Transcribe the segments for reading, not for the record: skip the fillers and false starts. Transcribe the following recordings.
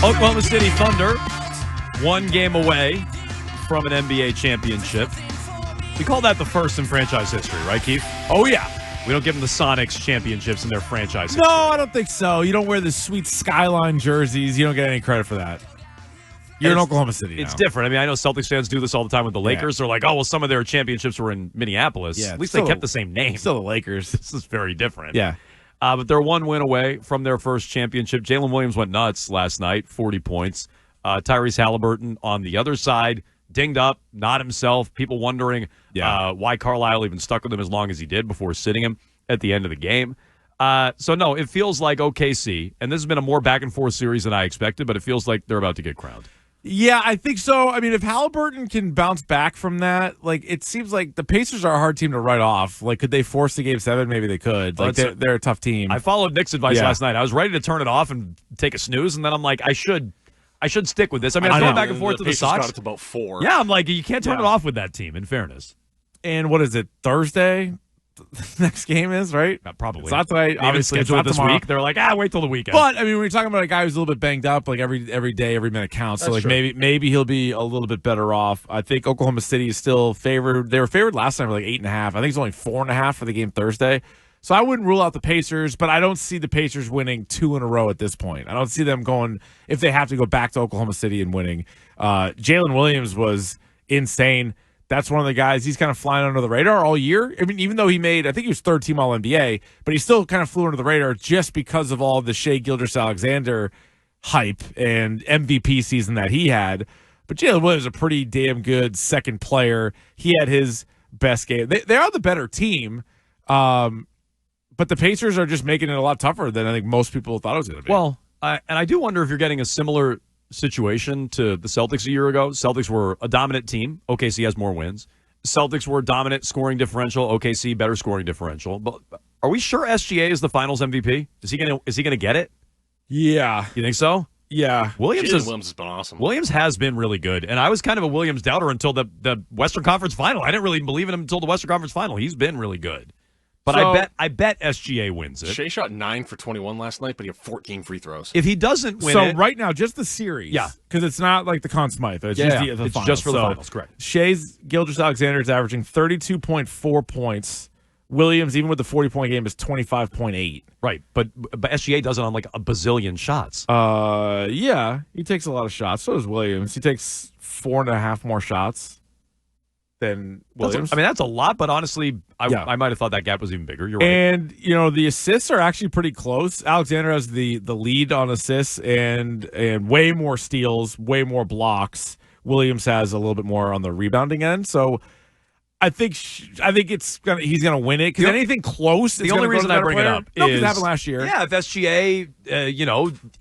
Oklahoma City Thunder, one game away from an NBA championship. We call that the first in franchise history, right, Keefe? Oh, yeah. We don't give them the Sonics championships in their franchise history. No, I don't think so. You don't wear the sweet Skyline jerseys. You don't get any credit for that. You're in Oklahoma City now. It's different. I mean, I know Celtics fans do this all the time with the Lakers. They're like, oh, well, some of their championships were in Minneapolis. Yeah, at least they kept the same name. Still the Lakers. This is very different. Yeah. But they're one win away from their first championship. Jalen Williams went nuts last night, 40 points. Tyrese Halliburton on the other side, dinged up, not himself. People wondering why Carlisle even stuck with him as long as he did before sitting him at the end of the game. So, no, it feels like OKC, and this has been a more back-and-forth series than I expected, but it feels like they're about to get crowned. Yeah, I think so. I mean, if Halliburton can bounce back from that, like, it seems like the Pacers are a hard team to write off. Like, could they force the Game 7? Maybe they could. Like, they're a tough team. I followed Nick's advice last night. I was ready to turn it off and take a snooze, and then I'm like, I should stick with this. I mean, I'm going back and forth to the Sox. Got it to about 4. Yeah, I'm like, you can't turn it off with that team, in fairness. And what is it, Thursday? Next game is, right? Probably. It's not tonight. Obviously, it's not this tomorrow. week. They're like, wait till the weekend. But I mean, when you're talking about a guy who's a little bit banged up, like every day, every minute counts. So like maybe he'll be a little bit better off. I think Oklahoma City is still favored. They were favored last time for like 8.5. I think it's only 4.5 for the game Thursday. So I wouldn't rule out the Pacers, but I don't see the Pacers winning 2 in a row at this point. I don't see them going if they have to go back to Oklahoma City and winning. Jalen Williams was insane. That's one of the guys, he's kind of flying under the radar all year. I mean, even though he made, I think he was third team All-NBA, but he still kind of flew under the radar just because of all the Shai Gilgeous-Alexander hype and MVP season that he had. But Jalen Williams is a pretty damn good second player. He had his best game. They are the better team, but the Pacers are just making it a lot tougher than I think most people thought it was going to be. Well, and I do wonder if you're getting a similar situation to the Celtics a year ago. Celtics were a dominant team. OKC has more wins. Celtics were dominant scoring differential. OKC better scoring differential. But are we sure SGA is the Finals MVP? Is he gonna get it? Yeah, you think so? Yeah, Williams has been awesome. Williams has been really good, and I was kind of a Williams doubter until the Western Conference Final. I didn't really believe in him until the Western Conference Final. He's been really good. But I bet SGA wins it. Shai shot 9 for 21 last night, but he had 14 free throws. If he doesn't win so right now, just the series. Yeah. Because it's not like the Conn Smythe. It's just the it's finals. just for the finals, correct. Shai's Gilgeous-Alexander is averaging 32.4 points. Williams, even with the 40-point game, is 25.8. Right, but SGA does it on like a bazillion shots. Yeah, he takes a lot of shots. So does Williams. He takes 4.5 more shots than Williams. That's a lot, but honestly, I might have thought that gap was even bigger. You're right. And, the assists are actually pretty close. Alexander has the lead on assists and way more steals, way more blocks. Williams has a little bit more on the rebounding end. So I think he's gonna win it because anything close. The only reason I bring it up is it happened last year. Yeah, if SGA,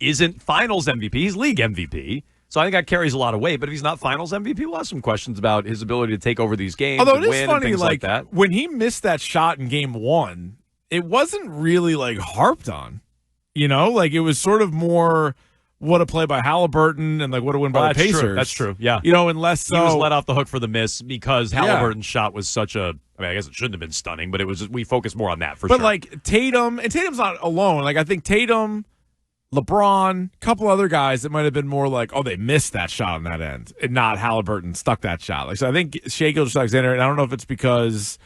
isn't Finals MVP, he's league MVP. So I think that carries a lot of weight. But if he's not Finals MVP, we'll have some questions about his ability to take over these games. Although and it is win funny, and things like that. When he missed that shot in Game 1, it wasn't really harped on. It was sort of more what a play by Halliburton and what a win by the Pacers. True. That's true. Yeah. Unless he was let off the hook for the miss because Halliburton's shot was such a. I guess it shouldn't have been stunning, but it was. We focused more on that for sure. But Tatum, and Tatum's not alone. I think Tatum, LeBron, a couple other guys that might have been more they missed that shot on that end, and not Halliburton stuck that shot. So I think Shai Gilgeous-Alexander, and I don't know if it's because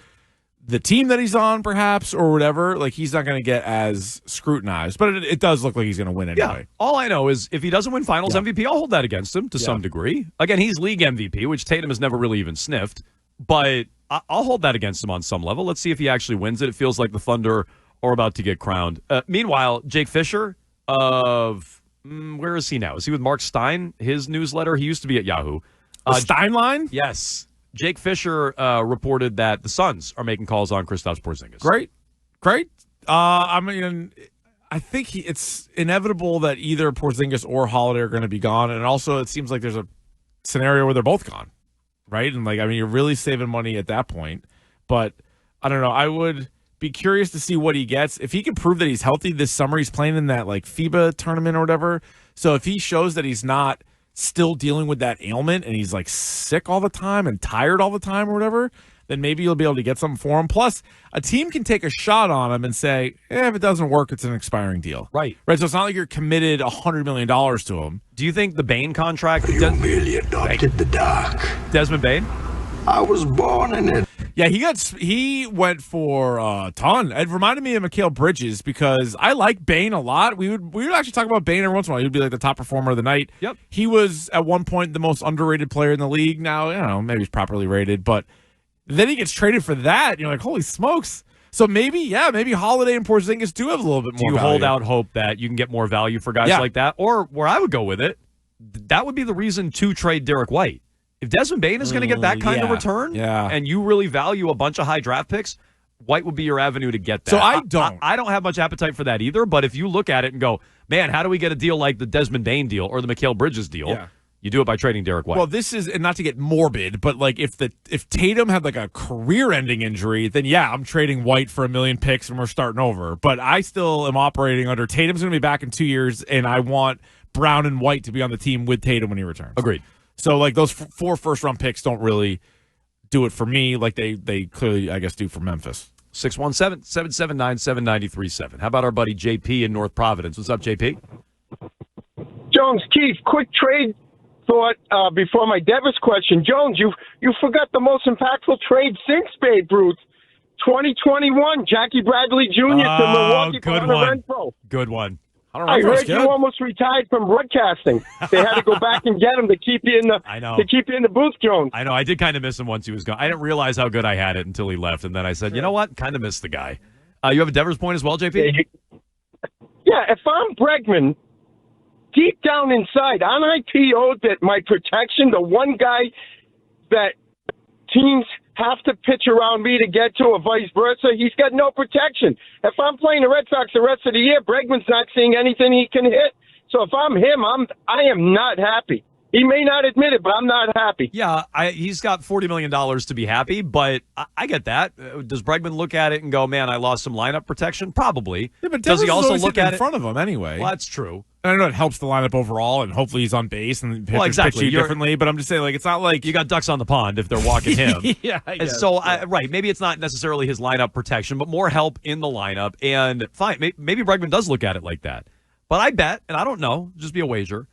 the team that he's on, perhaps, or whatever, he's not going to get as scrutinized. But it does look like he's going to win anyway. Yeah. All I know is if he doesn't win Finals MVP, I'll hold that against him to some degree. Again, he's league MVP, which Tatum has never really even sniffed. But I'll hold that against him on some level. Let's see if he actually wins it. It feels like the Thunder are about to get crowned. Meanwhile, Jake Fisher of where is he now? Is he with Mark Stein? His newsletter. He used to be at Yahoo. Stein line? Yes. Jake Fisher reported that the Suns are making calls on Kristaps Porzingis. Great. I think it's inevitable that either Porzingis or Holiday are going to be gone, and also it seems like there's a scenario where they're both gone, right? And you're really saving money at that point. But I don't know. I would be curious to see what he gets. If he can prove that he's healthy this summer, he's playing in that FIBA tournament or whatever. So if he shows that he's not still dealing with that ailment and he's sick all the time and tired all the time or whatever, then maybe you'll be able to get something for him. Plus, a team can take a shot on him and say, if it doesn't work, it's an expiring deal. Right. So it's not like you're committed $100 million to him. Do you think the Bane contract... You merely adopted the dark. Desmond Bane? I was born in it. Yeah, he went for a ton. It reminded me of Mikal Bridges because I like Bane a lot. We would actually talk about Bane every once in a while. He'd be like the top performer of the night. Yep. He was at one point the most underrated player in the league. Now, maybe he's properly rated, but then he gets traded for that. And you're like, holy smokes. So maybe Holiday and Porzingis do have a little bit more Do you value. hold out hope that you can get more value for guys like that? Or where I would go with it, that would be the reason to trade Derek White. If Desmond Bane is going to get that kind of return, and you really value a bunch of high draft picks, White would be your avenue to get that. So I don't have much appetite for that either, but if you look at it and go, man, how do we get a deal like the Desmond Bane deal or the Mikal Bridges deal? You do it by trading Derek White. Well, this is, and not to get morbid, but like if Tatum had like a career-ending injury, then I'm trading White for $1 million picks and we're starting over. But I still am operating under Tatum's going to be back in 2 years, and I want Brown and White to be on the team with Tatum when he returns. Agreed. So, like, those 4 first-round picks don't really do it for me like they clearly, I guess, do for Memphis. 617-779-7937. How about our buddy JP in North Providence? What's up, JP? Jones, Keefe, quick trade thought before my Devers question. Jones, you forgot the most impactful trade since Babe Ruth. 2021, Jackie Bradley Jr. to Milwaukee for Renfro. Good one. I heard you almost retired from broadcasting. They had to go back and get him to keep you in the to keep you in the booth, Jones. I know. I did kind of miss him once he was gone. I didn't realize how good I had it until he left, and then I said, you know what? Kind of missed the guy. You have a Devers point as well, JP? Yeah, if I'm Bregman, deep down inside, aren't I PO'd that my protection, the one guy that teams have to pitch around me to get to, or vice versa, he's got no protection. If I'm playing the Red Sox the rest of the year, Bregman's not seeing anything he can hit. So if I'm him, I am not happy. He may not admit it, but I'm not happy. Yeah, he's got $40 million to be happy, but I get that. Does Bregman look at it and go, man, I lost some lineup protection? Probably. Yeah, but does he also look at in front of him anyway? Well, that's true. I know it helps the lineup overall, and hopefully he's on base and pitch you differently. But I'm just saying, like, it's not like you got ducks on the pond if they're walking him. Yeah, I guess. So right, maybe it's not necessarily his lineup protection, but more help in the lineup. And fine, maybe Bregman does look at it like that. But I bet, and I don't know, just be a wager.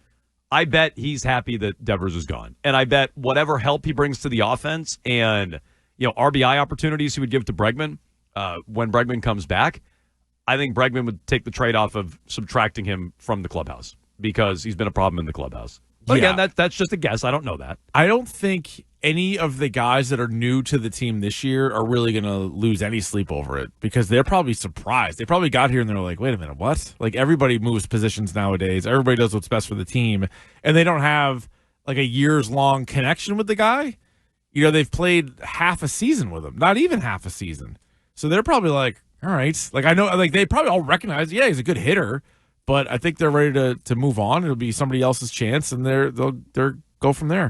I bet he's happy that Devers is gone, and I bet whatever help he brings to the offense and RBI opportunities he would give to Bregman when Bregman comes back. I think Bregman would take the trade-off of subtracting him from the clubhouse because he's been a problem in the clubhouse. But again, that's just a guess. I don't know that. I don't think any of the guys that are new to the team this year are really going to lose any sleep over it because they're probably surprised. They probably got here and they're like, wait a minute, what? Like, everybody moves positions nowadays. Everybody does what's best for the team, and they don't have like a years-long connection with the guy. They've played half a season with him, not even half a season. So they're probably like, all right. Like, I know, like, they probably all recognize, he's a good hitter, but I think they're ready to move on. It'll be somebody else's chance, and they'll go from there.